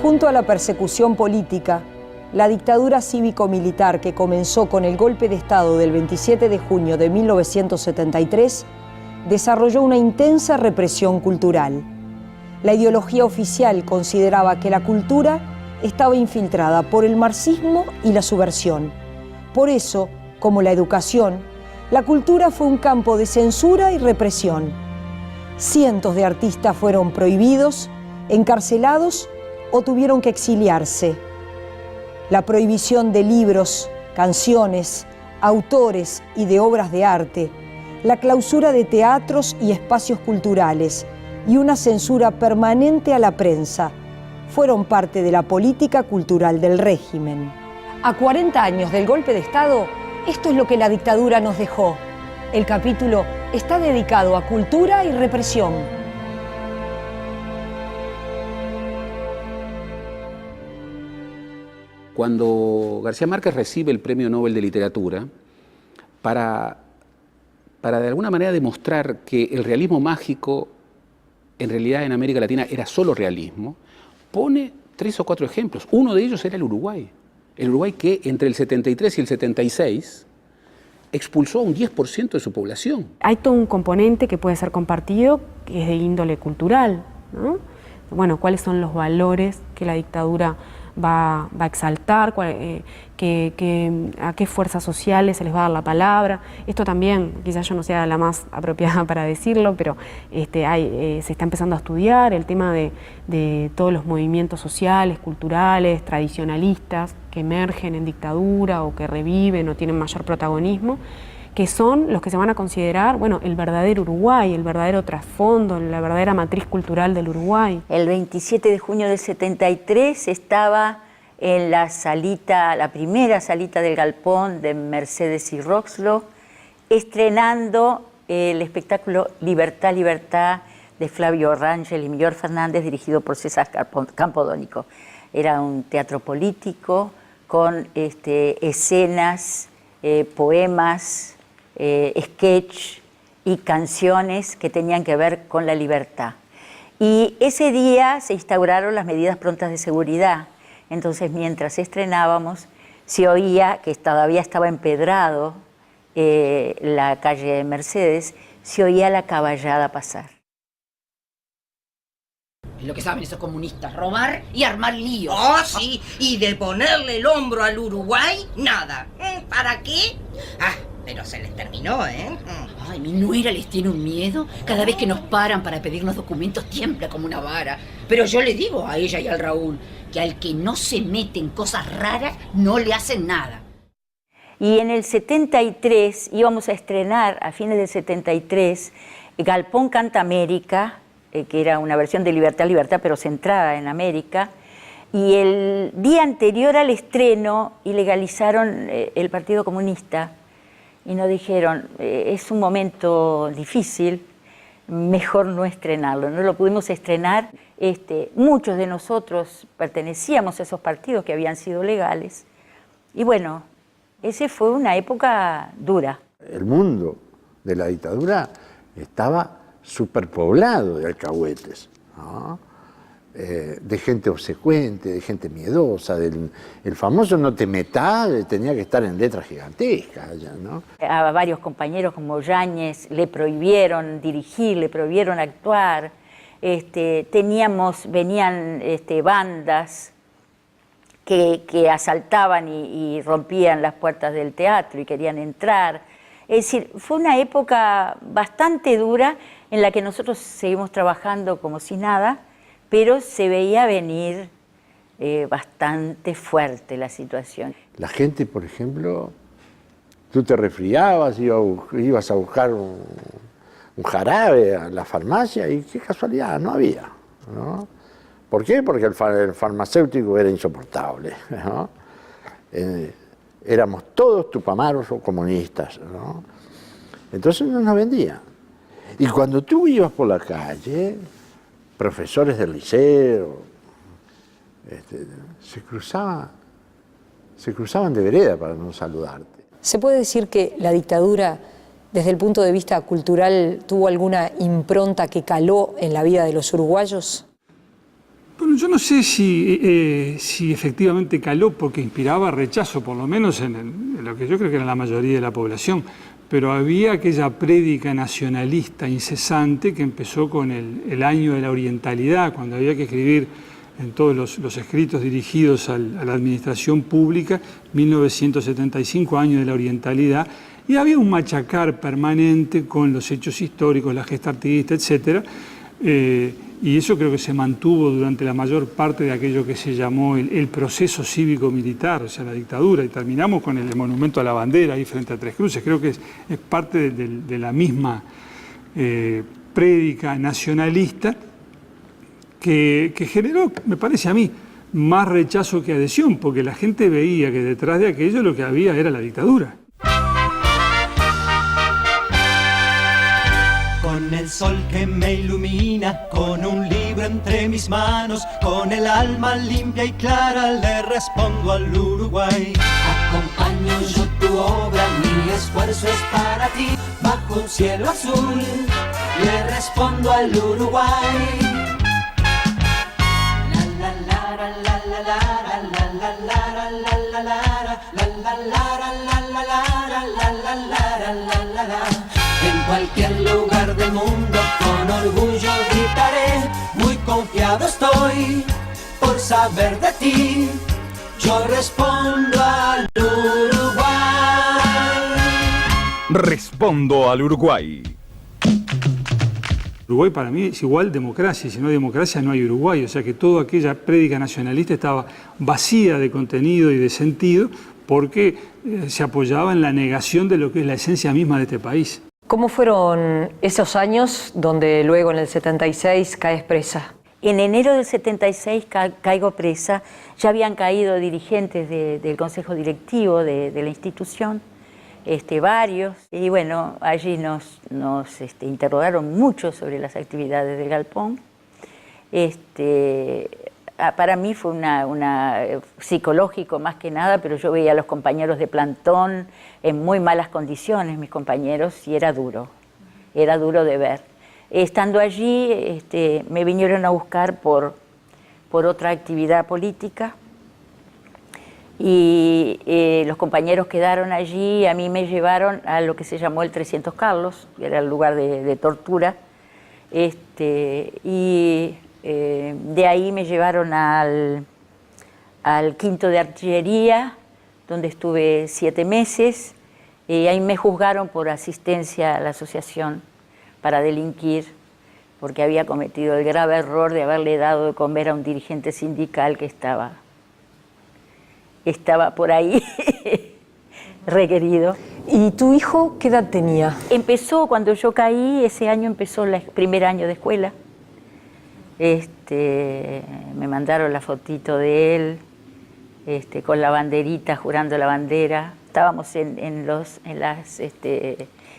Junto a la persecución política, la dictadura cívico-militar que comenzó con el golpe de Estado del 27 de junio de 1973 desarrolló una intensa represión cultural. La ideología oficial consideraba que la cultura estaba infiltrada por el marxismo y la subversión. Por eso, como la educación, la cultura fue un campo de censura y represión. Cientos de artistas fueron prohibidos, encarcelados o tuvieron que exiliarse. La prohibición de libros, canciones, autores y de obras de arte, la clausura de teatros y espacios culturales y una censura permanente a la prensa fueron parte de la política cultural del régimen. A 40 años del golpe de Estado, esto es lo que la dictadura nos dejó. El capítulo está dedicado a cultura y represión. Cuando García Márquez recibe el Premio Nobel de Literatura, para de alguna manera demostrar que el realismo mágico en realidad en América Latina era solo realismo, pone 3 o 4 ejemplos. Uno de ellos era el Uruguay. El Uruguay que entre el 73 y el 76 expulsó a un 10% de su población. Hay todo un componente que puede ser compartido, que es de índole cultural, ¿no? Bueno, ¿cuáles son los valores que la dictadura va a exaltar? ¿A qué fuerzas sociales se les va a dar la palabra? Esto también, quizás yo no sea la más apropiada para decirlo, pero se está empezando a estudiar el tema de todos los movimientos sociales, culturales, tradicionalistas que emergen en dictadura o que reviven o tienen mayor protagonismo, que son los que se van a considerar, bueno, el verdadero Uruguay, el verdadero trasfondo, la verdadera matriz cultural del Uruguay. El 27 de junio del 73 estaba en la salita, la primera salita del Galpón de Mercedes y Roxlo, estrenando el espectáculo Libertad, Libertad de Flavio Rangel y Millor Fernández, dirigido por César Campodónico. Era un teatro político con escenas, poemas, sketch y canciones que tenían que ver con la libertad. Y ese día se instauraron las medidas prontas de seguridad. Entonces, mientras estrenábamos, se oía que todavía estaba empedrado la calle de Mercedes, se oía la caballada pasar. Es lo que saben esos comunistas, robar y armar líos. Oh, sí, y de ponerle el hombro al Uruguay, nada. ¿Para qué? Ah, pero se les terminó, ¿eh? Ay, mi nuera les tiene un miedo. Cada vez que nos paran para pedirnos documentos tiembla como una vara. Pero yo le digo a ella y al Raúl que al que no se mete en cosas raras no le hacen nada. Y en el 73 íbamos a estrenar, a fines del 73, Galpón Canta América, que era una versión de Libertad, Libertad, pero centrada en América. Y el día anterior al estreno ilegalizaron el Partido Comunista y nos dijeron, es un momento difícil, mejor no estrenarlo. No lo pudimos estrenar. Muchos de nosotros pertenecíamos a esos partidos que habían sido legales. Y bueno, esa fue una época dura. El mundo de la dictadura estaba superpoblado de alcahuetes, ¿no? De gente obsecuente, de gente miedosa, el famoso no te metás, tenía que estar en letras gigantescas ya, ¿no? A varios compañeros como Yáñez le prohibieron dirigir, le prohibieron actuar, venían bandas que asaltaban y rompían las puertas del teatro y querían entrar. Es decir, fue una época bastante dura en la que nosotros seguimos trabajando como si nada, pero se veía venir bastante fuerte la situación. La gente, por ejemplo, tú te resfriabas, ibas a buscar un jarabe a la farmacia y qué casualidad, no había, ¿no? ¿Por qué? Porque el farmacéutico era insoportable, ¿no? Éramos todos tupamaros o comunistas, ¿no? Entonces no nos vendían. Y cuando tú ibas por la calle, profesores del liceo, se cruzaban de vereda para no saludarte. ¿Se puede decir que la dictadura, desde el punto de vista cultural, tuvo alguna impronta que caló en la vida de los uruguayos? Bueno, yo no sé si efectivamente caló, porque inspiraba rechazo, por lo menos en lo que yo creo que era la mayoría de la población, pero había aquella prédica nacionalista incesante que empezó con el año de la orientalidad, cuando había que escribir en todos los escritos dirigidos a la administración pública, 1975, año de la orientalidad, y había un machacar permanente con los hechos históricos, la gesta artiguista, etc. Y eso creo que se mantuvo durante la mayor parte de aquello que se llamó el proceso cívico-militar, o sea, la dictadura, y terminamos con el monumento a la bandera ahí frente a Tres Cruces. Creo que es parte de la misma prédica nacionalista que generó, me parece a mí, más rechazo que adhesión, porque la gente veía que detrás de aquello lo que había era la dictadura. Con el sol que me ilumina, con un libro entre mis manos, con el alma limpia y clara le respondo al Uruguay. Acompaño yo tu obra, mi esfuerzo es para ti, bajo un cielo azul le respondo al Uruguay. En cualquier lugar del mundo con orgullo gritaré, muy confiado estoy por saber de ti, yo respondo al Uruguay. Respondo al Uruguay. Uruguay para mí es igual democracia, y si no hay democracia no hay Uruguay, o sea que toda aquella prédica nacionalista estaba vacía de contenido y de sentido porque se apoyaba en la negación de lo que es la esencia misma de este país. ¿Cómo fueron esos años donde luego en el 76 caes presa? En enero del 76 caigo presa, ya habían caído dirigentes del consejo directivo de la institución, varios, y bueno, allí nos interrogaron mucho sobre las actividades del galpón. Para mí fue una psicológico más que nada, pero yo veía a los compañeros de plantón en muy malas condiciones, mis compañeros, y era duro de ver. Estando allí, me vinieron a buscar por otra actividad política, y los compañeros quedaron allí, a mí me llevaron a lo que se llamó el 300 Carlos, que era el lugar de tortura, y de ahí me llevaron al quinto de artillería, donde estuve 7 meses, y ahí me juzgaron por asistencia a la asociación para delinquir, porque había cometido el grave error de haberle dado de comer a un dirigente sindical que estaba por ahí requerido. ¿Y tu hijo qué edad tenía? Empezó, cuando yo caí, ese año empezó el primer año de escuela. Me mandaron la fotito de él, con la banderita, jurando la bandera. Estábamos en las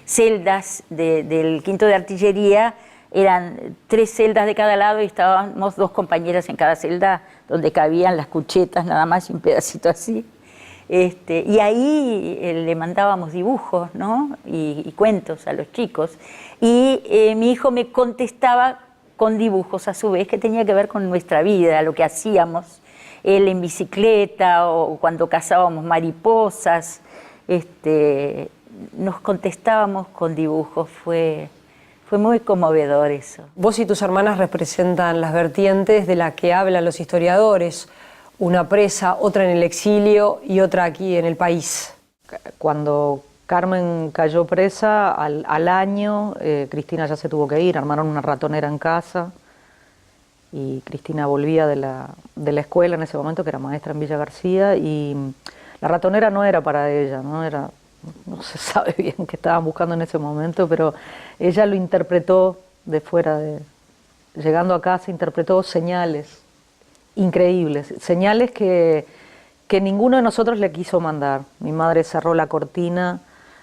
celdas del quinto de artillería, eran 3 celdas de cada lado y estábamos 2 compañeras en cada celda, donde cabían las cuchetas nada más y un pedacito así. Y ahí le mandábamos dibujos, ¿no? y cuentos a los chicos. Y mi hijo me contestaba con dibujos a su vez que tenía que ver con nuestra vida, lo que hacíamos, él en bicicleta o cuando cazábamos mariposas, nos contestábamos con dibujos, fue muy conmovedor eso. Vos y tus hermanas representan las vertientes de las que hablan los historiadores, una presa, otra en el exilio y otra aquí en el país. Cuando Carmen cayó presa, al año, Cristina ya se tuvo que ir, armaron una ratonera en casa y Cristina volvía de la escuela en ese momento, que era maestra en Villa García, y la ratonera no era para ella, no se sabe bien qué estaban buscando en ese momento, pero ella lo interpretó de fuera, llegando a casa interpretó señales increíbles, señales que ninguno de nosotros le quiso mandar. Mi madre cerró la cortina,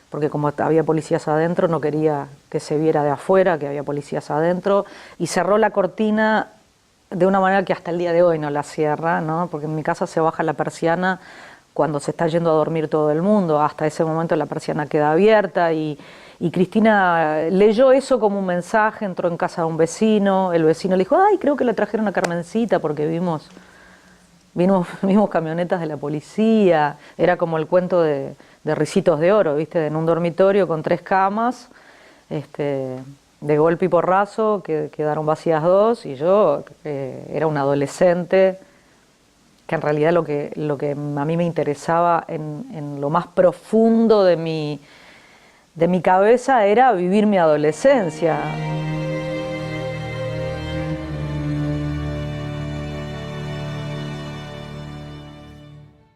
porque como había policías adentro, no quería que se viera de afuera que había policías adentro, y cerró la cortina de una manera que hasta el día de hoy no la cierra, ¿no? Porque en mi casa se baja la persiana cuando se está yendo a dormir todo el mundo. Hasta ese momento la persiana queda abierta y Cristina leyó eso como un mensaje, entró en casa de un vecino, el vecino le dijo, ay, creo que le trajeron a Carmencita porque vimos camionetas de la policía, era como el cuento de Ricitos de Oro, ¿viste? En un dormitorio con 3 camas, de golpe y porrazo, que quedaron vacías 2, y yo era un adolescente, que en realidad lo que a mí me interesaba en lo más profundo de mi cabeza era vivir mi adolescencia.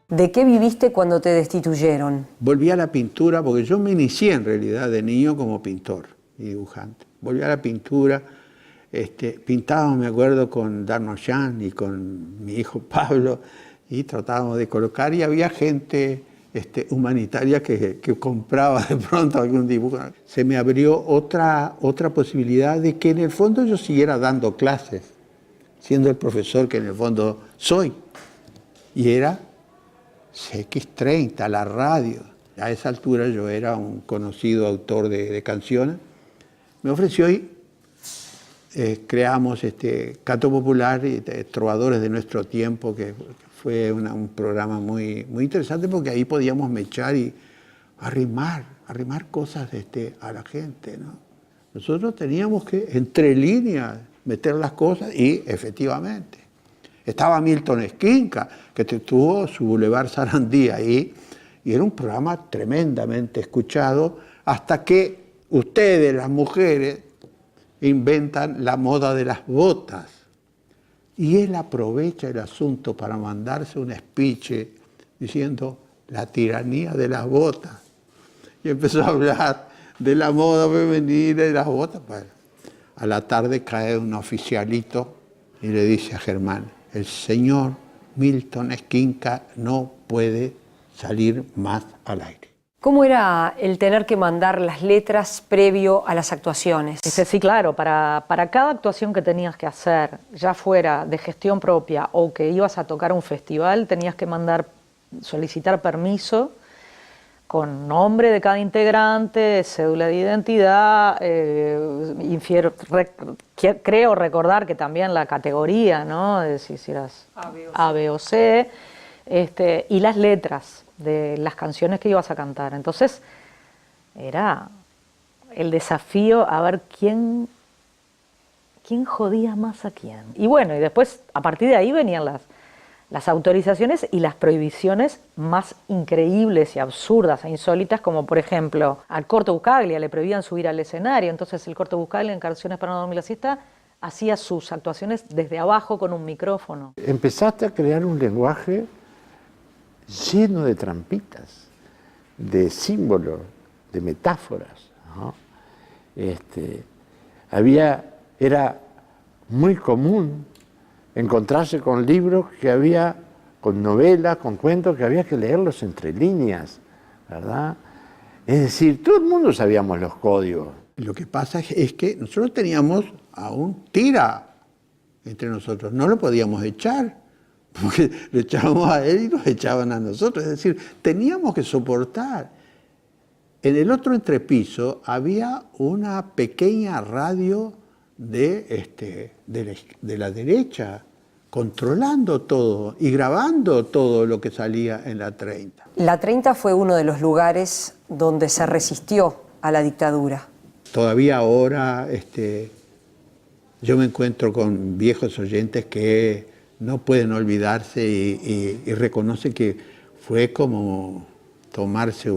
¿De qué viviste cuando te destituyeron? Volví a la pintura, porque yo me inicié en realidad de niño como pintor y dibujante. Volví a la pintura, pintábamos, me acuerdo, con Darnochan y con mi hijo Pablo, y tratábamos de colocar, y había gente humanitaria que compraba de pronto algún dibujo. Se me abrió otra posibilidad de que en el fondo yo siguiera dando clases, siendo el profesor que en el fondo soy. Y era CX30, la radio. A esa altura yo era un conocido autor de canciones. Me ofreció y creamos Canto Popular y Trovadores de Nuestro Tiempo, que fue un programa muy, muy interesante, porque ahí podíamos mechar y arrimar cosas a la gente, ¿no? Nosotros teníamos que, entre líneas, meter las cosas, y efectivamente. Estaba Milton Esquinca, que tuvo su Boulevard Sarandí ahí, y era un programa tremendamente escuchado, hasta que ustedes, las mujeres, inventan la moda de las botas. Y él aprovecha el asunto para mandarse un speech diciendo la tiranía de las botas. Y empezó a hablar de la moda femenina y de las botas. Bueno, a la tarde cae un oficialito y le dice a Germán, el señor Milton Esquinca no puede salir más al aire. ¿Cómo era el tener que mandar las letras previo a las actuaciones? Sí, claro, para cada actuación que tenías que hacer, ya fuera de gestión propia o que ibas a tocar un festival, tenías que solicitar permiso con nombre de cada integrante, cédula de identidad, creo recordar que también la categoría, ¿no? De si eras A, B o C, y las letras de las canciones que ibas a cantar. Entonces era el desafío a ver quién jodía más a quién. Y bueno, y después a partir de ahí venían las autorizaciones y las prohibiciones más increíbles y absurdas e insólitas, como por ejemplo al Corto Buscaglia le prohibían subir al escenario. Entonces el Corto Buscaglia en Canciones para no dormir la siesta hacía sus actuaciones desde abajo con un micrófono. Empezaste a crear un lenguaje lleno de trampitas, de símbolos, de metáforas, ¿no? Era muy común encontrarse con libros con novelas, con cuentos, que había que leerlos entre líneas, ¿verdad? Es decir, todo el mundo sabíamos los códigos. Lo que pasa es que nosotros teníamos a un tira entre nosotros, no lo podíamos echar, porque lo echábamos a él y nos echaban a nosotros. Es decir, teníamos que soportar. En el otro entrepiso había una pequeña radio de la derecha, controlando todo y grabando todo lo que salía en la 30. La 30 fue uno de los lugares donde se resistió a la dictadura. Todavía ahora yo me encuentro con viejos oyentes que no pueden olvidarse y reconocen que fue como tomarse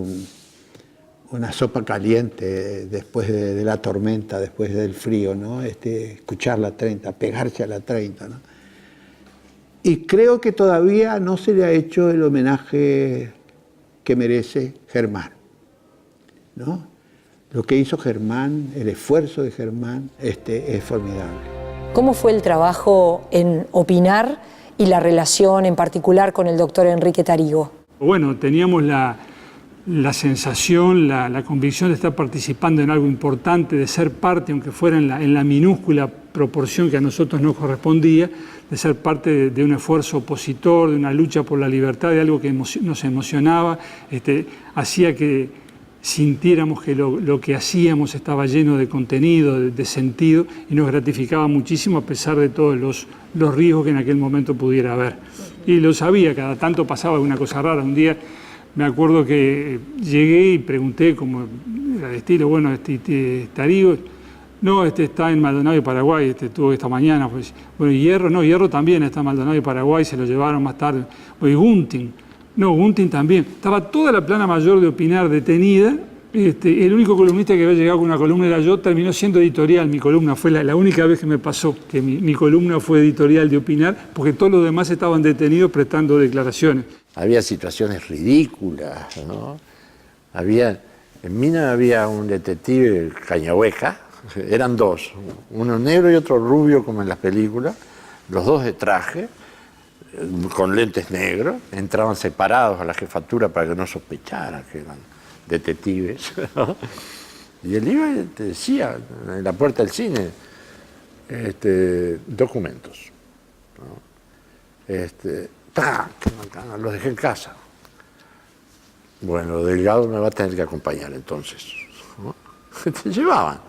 una sopa caliente después de la tormenta, después del frío, ¿no? Escuchar la 30, pegarse a la 30, ¿no? Y creo que todavía no se le ha hecho el homenaje que merece Germán, ¿no? Lo que hizo Germán, el esfuerzo de Germán, es formidable. ¿Cómo fue el trabajo en Opinar y la relación en particular con el doctor Enrique Tarigo? Bueno, teníamos la sensación, la convicción de estar participando en algo importante, de ser parte, aunque fuera en la minúscula proporción que a nosotros nos correspondía, de ser parte de un esfuerzo opositor, de una lucha por la libertad, de algo que nos emocionaba, hacía que sintiéramos que lo que hacíamos estaba lleno de contenido, de sentido, y nos gratificaba muchísimo a pesar de todos los riesgos que en aquel momento pudiera haber. Y lo sabía, cada tanto pasaba alguna cosa rara. Un día me acuerdo que llegué y pregunté, como era de estilo, bueno, Tarío, no, está en Maldonado y Paraguay, estuvo esta mañana. Pues, bueno, y Hierro, no, Hierro también está en Maldonado y Paraguay, se lo llevaron más tarde. Bueno, y Gunting, no, Gunting también. Estaba toda la plana mayor de Opinar detenida. El único columnista que había llegado con una columna era yo, terminó siendo editorial. Mi columna fue la única vez que me pasó, que mi columna fue editorial de Opinar, porque todos los demás estaban detenidos prestando declaraciones. Había situaciones ridículas, ¿no? En Mina había un detective Cañahueca, eran dos, uno negro y otro rubio como en las películas, los dos de traje, con lentes negros, entraban separados a la jefatura para que no sospecharan que eran detectives, ¿no? Y él iba y te decía en la puerta del cine, documentos, ¿no? Los dejé en casa. Bueno, Delgado me va a tener que acompañar entonces, ¿no? Te llevaban.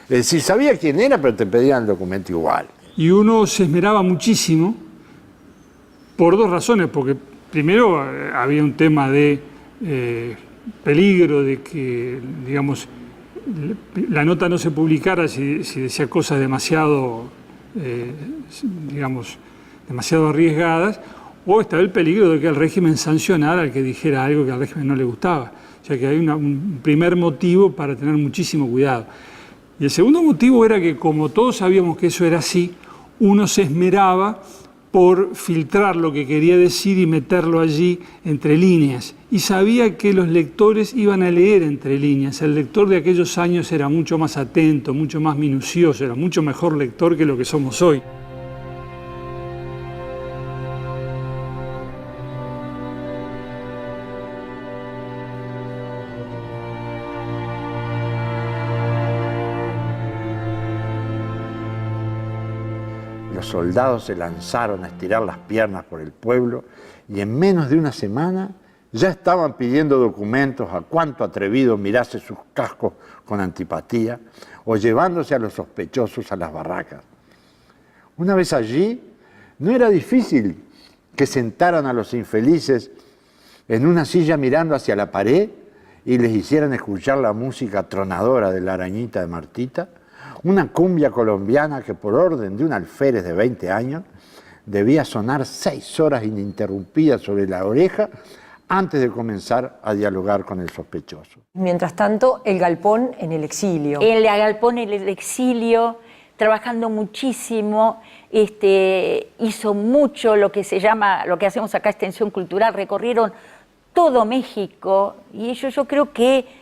Es decir, sabía quién era, pero te pedían el documento igual. Y uno se esmeraba muchísimo por dos razones, porque primero había un tema de peligro de que, digamos, la nota no se publicara si decía cosas demasiado, digamos, demasiado arriesgadas, o estaba el peligro de que el régimen sancionara al que dijera algo que al régimen no le gustaba. O sea que hay un primer motivo para tener muchísimo cuidado. Y el segundo motivo era que, como todos sabíamos que eso era así, uno se esmeraba por filtrar lo que quería decir y meterlo allí entre líneas. Y sabía que los lectores iban a leer entre líneas. El lector de aquellos años era mucho más atento, mucho más minucioso, era mucho mejor lector que lo que somos hoy. Los soldados se lanzaron a estirar las piernas por el pueblo y en menos de una semana ya estaban pidiendo documentos a cuanto atrevido mirase sus cascos con antipatía o llevándose a los sospechosos a las barracas. Una vez allí, no era difícil que sentaran a los infelices en una silla mirando hacia la pared y les hicieran escuchar la música tronadora de la arañita de Martita, una cumbia colombiana que por orden de un alférez de 20 años debía sonar 6 horas ininterrumpidas sobre la oreja antes de comenzar a dialogar con el sospechoso. Mientras tanto, el Galpón en el exilio. El Galpón en el exilio, trabajando muchísimo, hizo mucho lo que se llama, lo que hacemos acá, extensión cultural, recorrieron todo México y ellos yo creo que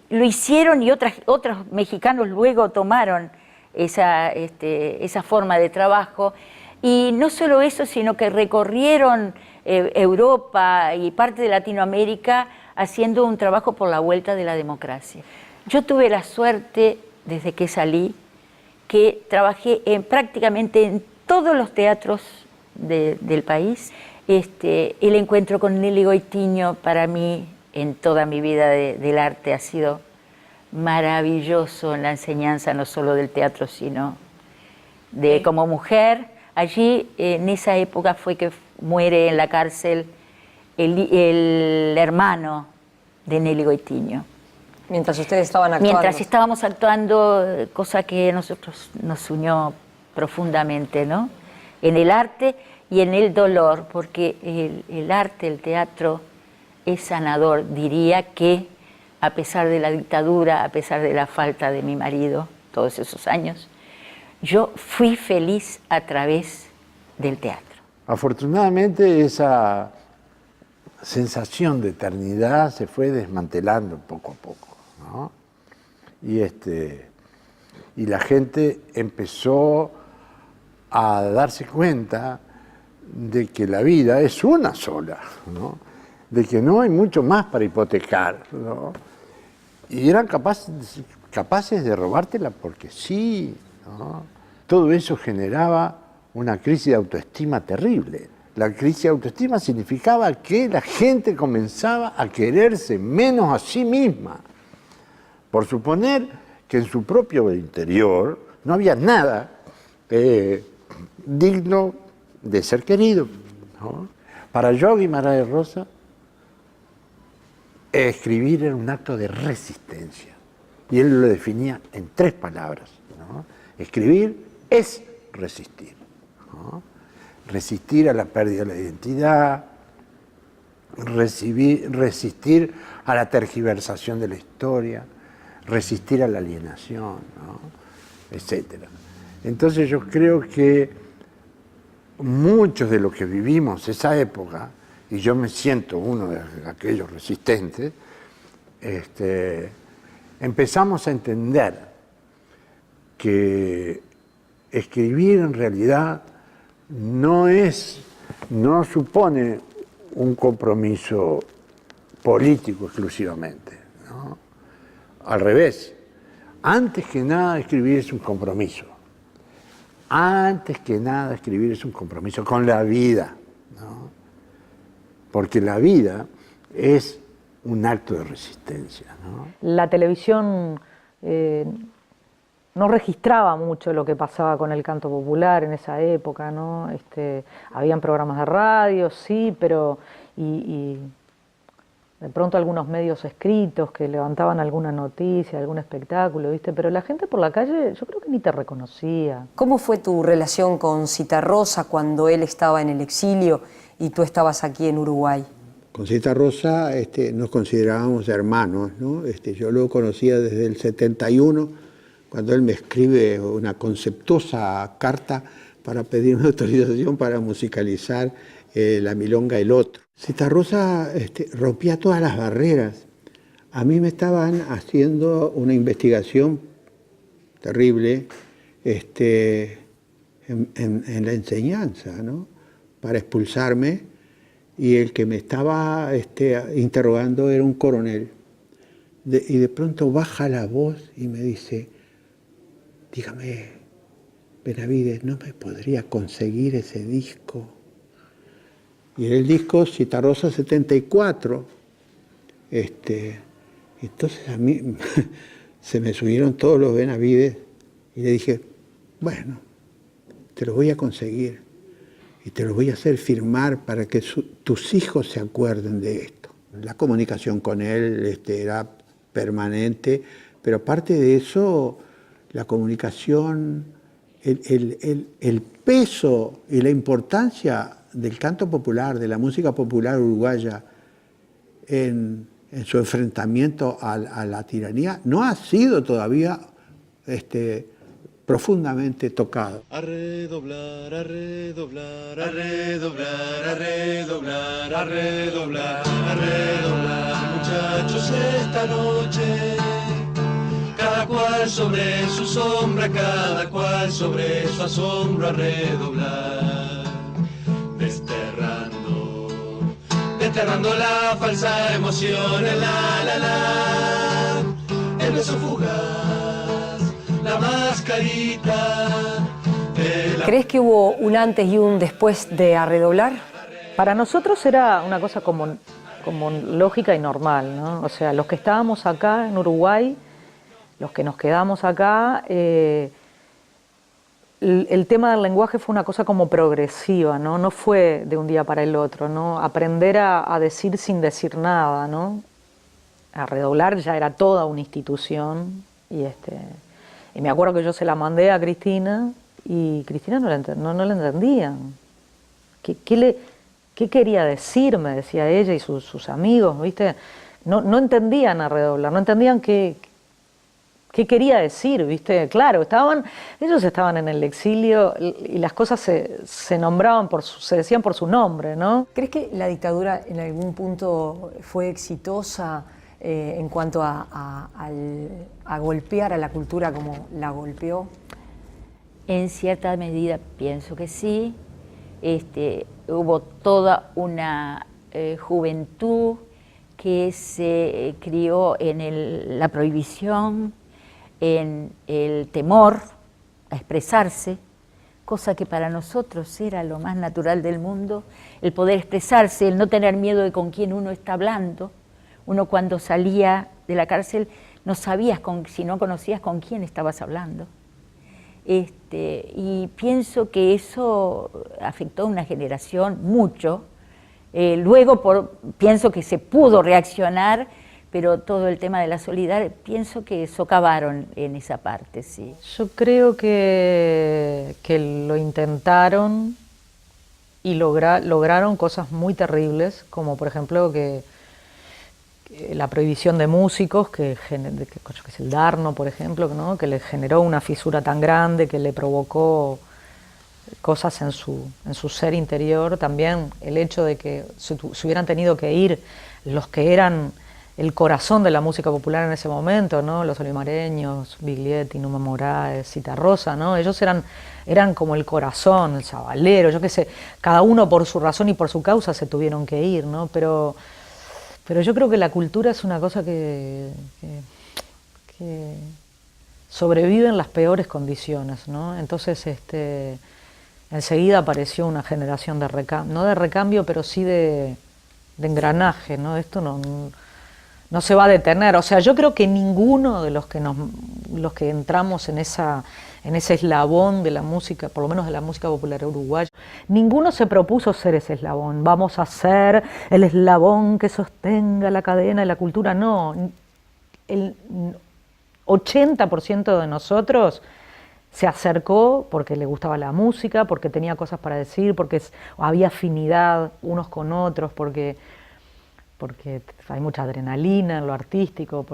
lo hicieron y otros mexicanos luego tomaron esa forma de trabajo. Y no solo eso, sino que recorrieron Europa y parte de Latinoamérica haciendo un trabajo por la vuelta de la democracia. Yo tuve la suerte, desde que salí, que trabajé prácticamente en todos los teatros del país. El encuentro con Nelly Goitiño para mí, en toda mi vida del arte, ha sido maravilloso en la enseñanza no solo del teatro, sino de como mujer. Allí, en esa época, fue que muere en la cárcel el hermano de Nelly Goitiño. Mientras ustedes estaban actuando. Mientras estábamos actuando, cosa que a nosotros nos unió profundamente, ¿no? En el arte y en el dolor, porque el arte, el teatro, es sanador. Diría que, a pesar de la dictadura, a pesar de la falta de mi marido, todos esos años, yo fui feliz a través del teatro. Afortunadamente esa sensación de eternidad se fue desmantelando poco a poco, ¿no? Y la gente empezó a darse cuenta de que la vida es una sola, ¿no? De que no hay mucho más para hipotecar, ¿no? Y eran capaces de robártela porque sí, ¿no? todo eso generaba una crisis de autoestima terrible. La crisis de autoestima significaba que la gente comenzaba a quererse menos a sí misma, por suponer que en su propio interior no había nada digno de ser querido, ¿no? Para yo, Guimarães de Rosa, escribir era un acto de resistencia. Y él lo definía en 3 palabras, ¿no? Escribir es resistir, ¿no? Resistir a la pérdida de la identidad, resistir a la tergiversación de la historia, resistir a la alienación, ¿no? Etcétera. Entonces yo creo que muchos de los que vivimos esa época, y yo me siento uno de aquellos resistentes, empezamos a entender que escribir en realidad no supone un compromiso político exclusivamente, ¿no? Al revés, antes que nada escribir es un compromiso. Antes que nada escribir es un compromiso con la vida, ¿no? Porque la vida es un acto de resistencia, ¿no? La televisión no registraba mucho lo que pasaba con el canto popular en esa época, ¿no? Habían programas de radio, sí, pero y de pronto algunos medios escritos que levantaban alguna noticia, algún espectáculo, ¿viste? Pero la gente por la calle yo creo que ni te reconocía. ¿Cómo fue tu relación con Citarrosa cuando él estaba en el exilio y tú estabas aquí en Uruguay? Con Citarrosa nos considerábamos hermanos, ¿no? Yo lo conocía desde el 71, cuando él me escribe una conceptuosa carta para pedir una autorización para musicalizar la milonga El Otro. Citarrosa rompía todas las barreras. A mí me estaban haciendo una investigación terrible en la enseñanza, ¿no? Para expulsarme, y el que me estaba interrogando era un coronel. Y de pronto baja la voz y me dice: dígame, Benavides, ¿no me podría conseguir ese disco? Y era el disco Citarrosa 74. Entonces a mí se me subieron todos los Benavides y le dije: bueno, te lo voy a conseguir y te lo voy a hacer firmar para que tus hijos se acuerden de esto. La comunicación con él era permanente, pero aparte de eso, la comunicación, el peso y la importancia del canto popular, de la música popular uruguaya en su enfrentamiento a la tiranía, no ha sido todavía profundamente tocado. A redoblar, a redoblar, a redoblar, a redoblar, a redoblar, a redoblar, muchachos, esta noche. Cada cual sobre su sombra, cada cual sobre su asombro, a redoblar. Desterrando la falsa emoción, el el beso fugaz, la mascarita de la... ¿Crees que hubo un antes y un después de A Redoblar? Para nosotros era una cosa como lógica y normal, ¿no? O sea, los que estábamos acá en Uruguay, los que nos quedamos acá, el tema del lenguaje fue una cosa como progresiva, ¿no? No fue de un día para el otro, ¿no? Aprender a decir sin decir nada, ¿no? A Redoblar ya era toda una institución y me acuerdo que yo se la mandé a Cristina y Cristina no la entendía. ¿Qué quería decir? Me decía ella y sus amigos, ¿viste? No entendían A Redoblar, no entendían qué quería decir, ¿viste? Claro, ellos estaban en el exilio y las cosas se nombraban, se decían por su nombre, ¿no? ¿Crees que la dictadura en algún punto fue exitosa en cuanto a golpear a la cultura como la golpeó? En cierta medida pienso que sí. Hubo toda una juventud que se crió en la prohibición, en el temor, a expresarse, cosa que para nosotros era lo más natural del mundo, el poder expresarse, el no tener miedo de con quién uno está hablando. Uno cuando salía de la cárcel no sabías, si no conocías con quién estabas hablando. Y pienso que eso afectó a una generación mucho. Luego pienso que se pudo reaccionar, pero todo el tema de la solidaridad, pienso que socavaron en esa parte, sí. Yo creo que lo intentaron y lograron cosas muy terribles, como por ejemplo que la prohibición de músicos, que es el Darno, por ejemplo, ¿no? Que le generó una fisura tan grande, que le provocó cosas en su ser interior. También el hecho de que se hubieran tenido que ir los que eran el corazón de la música popular en ese momento, ¿no? Los olimareños, Biglietti, Numa Moraes, Citarrosa, ¿no? Ellos eran como el corazón, el sabalero, yo qué sé, cada uno por su razón y por su causa se tuvieron que ir, ¿no? Pero yo creo que la cultura es una cosa que sobrevive en las peores condiciones, ¿no? Entonces, enseguida apareció una generación de recambio, no de recambio, pero sí de engranaje, ¿no? Esto no se va a detener. O sea, yo creo que ninguno de los que entramos en ese eslabón de la música, por lo menos de la música popular uruguaya, ninguno se propuso ser ese eslabón. Vamos a ser el eslabón que sostenga la cadena de la cultura. No, el 80% de nosotros se acercó porque le gustaba la música, porque tenía cosas para decir, porque había afinidad unos con otros, porque hay mucha adrenalina en lo artístico,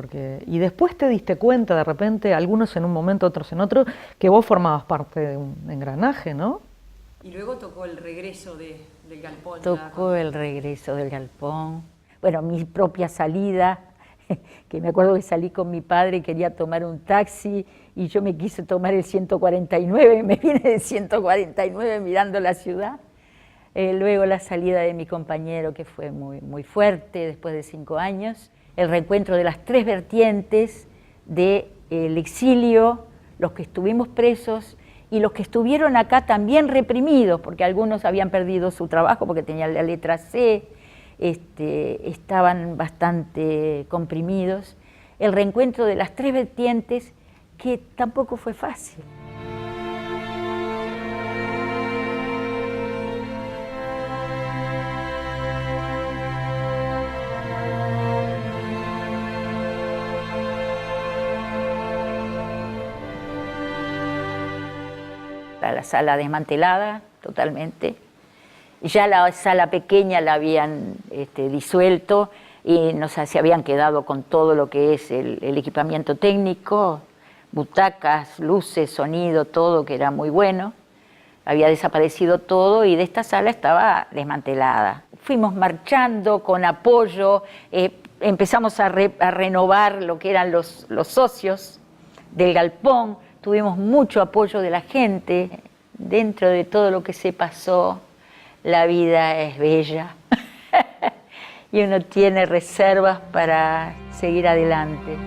y después te diste cuenta de repente, algunos en un momento, otros en otro, que vos formabas parte de un engranaje, ¿no? Y luego tocó el regreso del Galpón. Tocó el regreso del Galpón. Bueno, mi propia salida, que me acuerdo que salí con mi padre y quería tomar un taxi, y yo me quise tomar el 149, me vine del 149 mirando la ciudad. Luego la salida de mi compañero, que fue muy, muy fuerte después de 5 años, el reencuentro de las 3 vertientes del exilio, los que estuvimos presos y los que estuvieron acá también reprimidos, porque algunos habían perdido su trabajo porque tenían la letra C, estaban bastante comprimidos. El reencuentro de las 3 vertientes, que tampoco fue fácil. La sala desmantelada totalmente, ya la sala pequeña la habían disuelto y se habían quedado con todo lo que es el equipamiento técnico, butacas, luces, sonido, todo que era muy bueno. Había desaparecido todo y de esta sala estaba desmantelada. Fuimos marchando con apoyo, empezamos a renovar lo que eran los socios del Galpón. Tuvimos mucho apoyo de la gente. Dentro de todo lo que se pasó, la vida es bella y uno tiene reservas para seguir adelante.